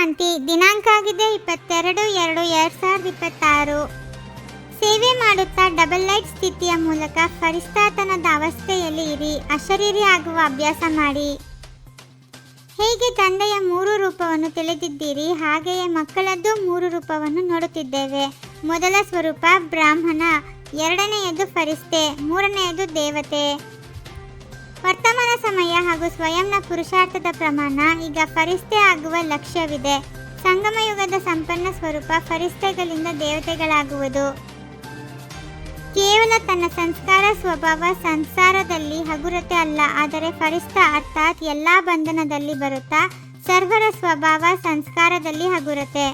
ಶಾಂತಿ. ದಿನಾಂಕ ಆಗಿದೆ 22/2/2026. ಸೇವೆ ಮಾಡುತ್ತಾ ಡಬಲ್ ಲೈಟ್ ಸ್ಥಿತಿಯ ಮೂಲಕ ಫರಿಷ್ಠಾತನದ ಅವಸ್ಥೆಯಲ್ಲಿ ಇರಿ. ಅಶರೀರಿ ಆಗುವ ಅಭ್ಯಾಸ ಮಾಡಿ. ಹೇಗೆ ತಂದೆಯ 3 ರೂಪವನ್ನು ತಿಳಿದಿದ್ದೀರಿ, ಹಾಗೆಯೇ ಮಕ್ಕಳದ್ದು 3 ರೂಪವನ್ನು ನೋಡುತ್ತಿದ್ದೇವೆ. ಮೊದಲ ಸ್ವರೂಪ ಬ್ರಾಹ್ಮಣ, ಎರಡನೆಯದು ಫರಿಷ್ಠೆ, ಮೂರನೆಯದು ದೇವತೆ. ವರ್ತಮಾನ ಸಮಯ ಹಾಗೂ ಸ್ವಯಂನ ಪುರುಷಾರ್ಥದ ಪ್ರಮಾಣ. ಈಗ ಫರಿಷ್ಠೆ ಆಗುವ ಲಕ್ಷ್ಯವಿದೆ. ಸಂಗಮ ಯುಗದ ಸಂಪನ್ನ ಸ್ವರೂಪ ಫರಿಷ್ಠೆಗಳಿಂದ ದೇವತೆಗಳಾಗುವುದು. ಕೇವಲ ತನ್ನ ಸಂಸ್ಕಾರ ಸ್ವಭಾವ ಸಂಸಾರದಲ್ಲಿ ಹಗುರತೆ ಅಲ್ಲ, ಆದರೆ ಫರಿಷ್ಠ ಅರ್ಥಾತ್ ಎಲ್ಲ ಬಂಧನದಲ್ಲಿ ಬರುತ್ತಾ ಸರ್ವರ ಸ್ವಭಾವ ಸಂಸ್ಕಾರದಲ್ಲಿ ಹಗುರತೆ.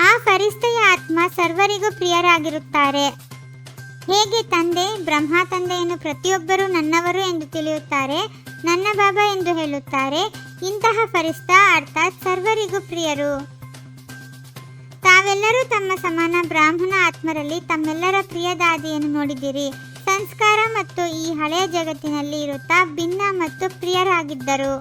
ಆ ಫರಿಷ್ಠೆಯ ಆತ್ಮ ಸರ್ವರಿಗೂ ಪ್ರಿಯರಾಗಿರುತ್ತಾರೆ. ಹೇಗೆ ತಂದೆ ಬ್ರಹ್ಮ ತಂದೆಯನ್ನು ಪ್ರತಿಯೊಬ್ಬರೂ ನನ್ನವರು ಎಂದು ತಿಳಿಯುತ್ತಾರೆ, ನನ್ನ ಬಾಬಾ ಎಂದು ಹೇಳುತ್ತಾರೆ, ಇಂತಹ ಫರಿಷ್ಠ ಅರ್ಥಾತ್ ಸರ್ವರಿಗೂ ಪ್ರಿಯರು. ತಾವೆಲ್ಲರೂ ತಮ್ಮ ಸಮಾನ ಬ್ರಾಹ್ಮಣ ಆತ್ಮರಲ್ಲಿ ತಮ್ಮೆಲ್ಲರ ಪ್ರಿಯ ದಾದಿಯನ್ನು ನೋಡಿದಿರಿ. ಸಂಸ್ಕಾರ ಮತ್ತು ಈ ಹಳೆಯ ಜಗತ್ತಿನಲ್ಲಿ ಇರುತ್ತಾ ಭಿನ್ನ ಮತ್ತು ಪ್ರಿಯರಾಗಿದ್ದರು.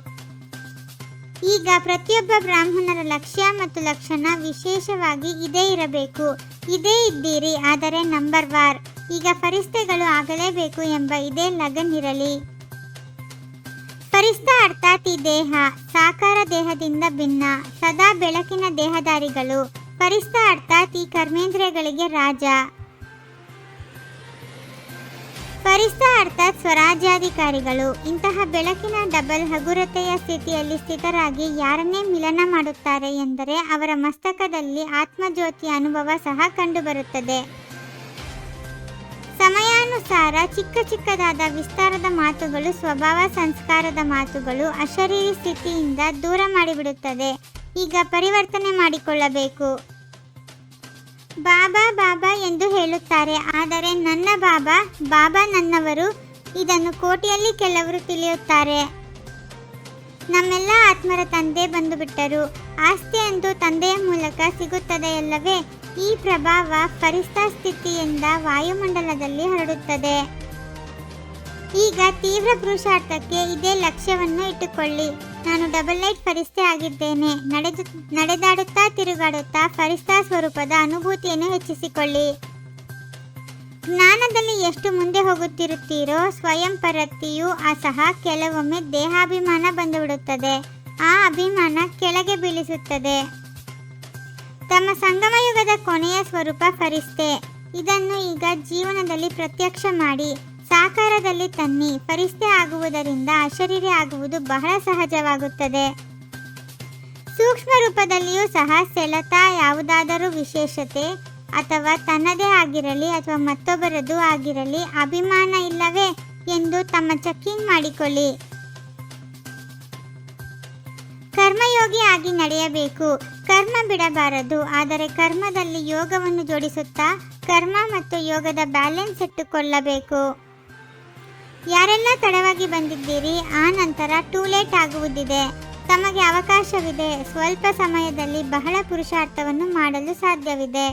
ಈಗ ಪ್ರತಿಯೊಬ್ಬ ಬ್ರಾಹ್ಮಣರ ಲಕ್ಷ್ಯ ಮತ್ತು ಲಕ್ಷಣ ವಿಶೇಷವಾಗಿ ಇದೇ ಇರಬೇಕು. ಇದೇ ಇದ್ದೀರಿ, ಆದರೆ ನಂಬರ್ ವಾರ್. ಈಗ ಫರಿಷ್ಠೆಗಳು ಆಗಲೇಬೇಕು ಎಂಬ ಇದೇ ಲಗನ್ ಇರಲಿ. ಫರಿಷ್ಠ ಅರ್ಥಾತ್ ಈ ದೇಹ ಸಾಕಾರ ದೇಹದಿಂದ ಭಿನ್ನ, ಸದಾ ಬೆಳಕಿನ ದೇಹಧಾರಿಗಳು. ಫರಿಷ್ಠ ಅರ್ಥಾತ್ ಈ ಕರ್ಮೇಂದ್ರಿಯಗಳಿಗೆ ರಾಜ. ಫರಿಷ್ಠ ಅರ್ಥಾತ್ ಸ್ವರಾಜ್ಯಾಧಿಕಾರಿಗಳು. ಇಂತಹ ಬೆಳಕಿನ ಡಬಲ್ ಹಗುರತೆಯ ಸ್ಥಿತಿಯಲ್ಲಿ ಸ್ಥಿತರಾಗಿ ಯಾರನ್ನೇ ಮಿಲನ ಮಾಡುತ್ತಾರೆ ಎಂದರೆ ಅವರ ಮಸ್ತಕದಲ್ಲಿ ಆತ್ಮಜ್ಯೋತಿಯ ಅನುಭವ ಸಹ ಕಂಡುಬರುತ್ತದೆ. ಸಮಯಾನುಸಾರ ಚಿಕ್ಕ ಚಿಕ್ಕದಾದ ವಿಸ್ತಾರದ ಮಾತುಗಳು ಸ್ವಭಾವ ಸಂಸ್ಕಾರದ ಮಾತುಗಳು ಅಶರೀರಿ ಸ್ಥಿತಿಯಿಂದ ದೂರ ಮಾಡಿಬಿಡುತ್ತದೆ. ಈಗ ಪರಿವರ್ತನೆ ಮಾಡಿಕೊಳ್ಳಬೇಕು. ಬಾಬಾ ಬಾಬಾ ಎಂದು ಹೇಳುತ್ತಾರೆ, ಆದರೆ ನನ್ನ ಬಾಬಾ ಬಾಬಾ ನನ್ನವರು. ಇದನ್ನು ಕೋಟಿಯಲ್ಲಿ ಕೆಲವರು ತಿಳಿಯುತ್ತಾರೆ. ನಮ್ಮೆಲ್ಲ ಆತ್ಮರ ತಂದೆ ಬಂದು ಬಿಟ್ಟರು. ಆಸ್ತಿ ಅಂತೂ ತಂದೆಯ ಮೂಲಕ ಸಿಗುತ್ತದೆಯಲ್ಲವೇ? ಈ ಪ್ರಭಾವ ಫರಿಷ್ಠ ಸ್ಥಿತಿಯಿಂದ ವಾಯುಮಂಡಲದಲ್ಲಿ ಹರಡುತ್ತದೆ. ಈಗ ತೀವ್ರ ಪುರುಷಾರ್ಥಕ್ಕೆ ಇದೇ ಲಕ್ಷ್ಯವನ್ನು ಇಟ್ಟುಕೊಳ್ಳಿ. ನಾನು ಡಬಲ್ ಲೈಟ್ ಫರಿಷ್ಠೆ ಆಗಿದ್ದೇನೆ. ನಡೆದಾಡುತ್ತಾ ತಿರುಗಾಡುತ್ತಾ ಫರಿಷ್ಠ ಸ್ವರೂಪದ ಅನುಭೂತಿಯನ್ನು ಹೆಚ್ಚಿಸಿಕೊಳ್ಳಿ. ಜ್ಞಾನದಲ್ಲಿ ಎಷ್ಟು ಮುಂದೆ ಹೋಗುತ್ತಿರುತ್ತೀರೋ ಸ್ವಯಂ ಪರತೆಯೂ ಸಹ ಕೆಲವೊಮ್ಮೆ ದೇಹಾಭಿಮಾನ ಬಂದುಬಿಡುತ್ತದೆ. ಆ ಅಭಿಮಾನ ಕೆಳಗೆ ಬೀಳಿಸುತ್ತದೆ. ತಮ್ಮ ಸಂಗಮ ಯುಗದ ಕೊನೆಯ ಸ್ವರೂಪ ಫರಿಷ್ಠೆ. ಇದನ್ನು ಈಗ ಜೀವನದಲ್ಲಿ ಪ್ರತ್ಯಕ್ಷ ಮಾಡಿ ಸಾಕಾರದಲ್ಲಿ ತನ್ನಿ. ಫರಿಷ್ಠೆ ಆಗುವುದರಿಂದ ಅಶರೀರಿ ಆಗುವುದು ಬಹಳ ಸಹಜವಾಗುತ್ತದೆ. ಸೂಕ್ಷ್ಮ ರೂಪದಲ್ಲಿಯೂ ಸಹ ಸೆಳೆತ ಯಾವುದಾದರೂ ವಿಶೇಷತೆ ಅಥವಾ ತನ್ನದೇ ಆಗಿರಲಿ ಅಥವಾ ಮತ್ತೊಬ್ಬರದ್ದು ಆಗಿರಲಿ ಅಭಿಮಾನ ಇಲ್ಲವೇ ಎಂದು ತಮ್ಮ ಚೆಕ್ಕಿಂಗ್ ಮಾಡಿಕೊಳ್ಳಿ. ಕರ್ಮಯೋಗಿ ಆಗಿ ನಡೆಯಬೇಕು. ಕರ್ಮ ಬಿಡಬಾರದು, ಆದರೆ ಕರ್ಮದಲ್ಲಿ ಯೋಗವನ್ನು ಜೋಡಿಸುತ್ತಾ ಕರ್ಮ ಮತ್ತು ಯೋಗದ ಬ್ಯಾಲೆನ್ಸ್ ಇಟ್ಟುಕೊಳ್ಳಬೇಕು. ಯಾರೆಲ್ಲ ತಡವಾಗಿ ಬಂದಿದ್ದೀರಿ, ಆ ನಂತರ ಟೂ ಲೇಟ್ ಆಗುವುದಿದೆ. ತಮಗೆ ಅವಕಾಶವಿದೆ. ಸ್ವಲ್ಪ ಸಮಯದಲ್ಲಿ ಬಹಳ ಪುರುಷಾರ್ಥವನ್ನು ಮಾಡಲು ಸಾಧ್ಯವಿದೆ.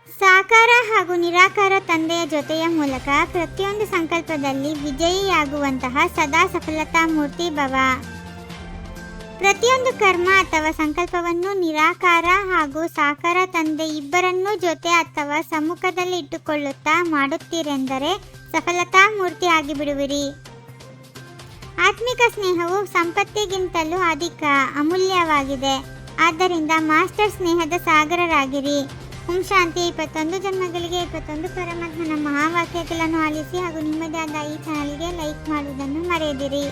ಸಾಕಾರ ಹಾಗೂ ನಿರಾಕಾರ ತಂದೆಯ ಜೊತೆಯ ಮೂಲಕ ಪ್ರತಿಯೊಂದು ಸಂಕಲ್ಪದಲ್ಲಿ ವಿಜಯಿಯಾಗುವಂತಹ ಸದಾ ಸಫಲತಾ ಮೂರ್ತಿ ಭವ. ಪ್ರತಿಯೊಂದು ಕರ್ಮ ಅಥವಾ ಸಂಕಲ್ಪವನ್ನು ನಿರಾಕಾರ ಹಾಗೂ ಸಾಕಾರ ತಂದೆ ಇಬ್ಬರನ್ನೂ ಜೊತೆ ಅಥವಾ ಸಮ್ಮುಖದಲ್ಲಿ ಇಟ್ಟುಕೊಳ್ಳುತ್ತಾ ಮಾಡುತ್ತೀರೆಂದರೆ ಸಫಲತಾ ಮೂರ್ತಿ ಆಗಿಬಿಡುವಿರಿ. ಆತ್ಮಿಕ ಸ್ನೇಹವು ಸಂಪತ್ತಿಗಿಂತಲೂ ಅಧಿಕ ಅಮೂಲ್ಯವಾಗಿದೆ. ಆದ್ದರಿಂದ ಮಾಸ್ಟರ್ ಸ್ನೇಹದ ಸಾಗರರಾಗಿರಿ. ಓಂ ಶಾಂತಿ. 21 ಜನ್ಮಗಳಿಗೆ 21 ಪರಮಾತ್ಮನ ಮಹಾವಾಕ್ಯಗಳನ್ನು ಆಲಿಸಿ ಹಾಗೂ ನಿಮ್ಮದೇ ಆದ ಈ ಚಾನಲ್ಗೆ ಲೈಕ್ ಮಾಡುವುದನ್ನು ಮರೆಯದಿರಿ.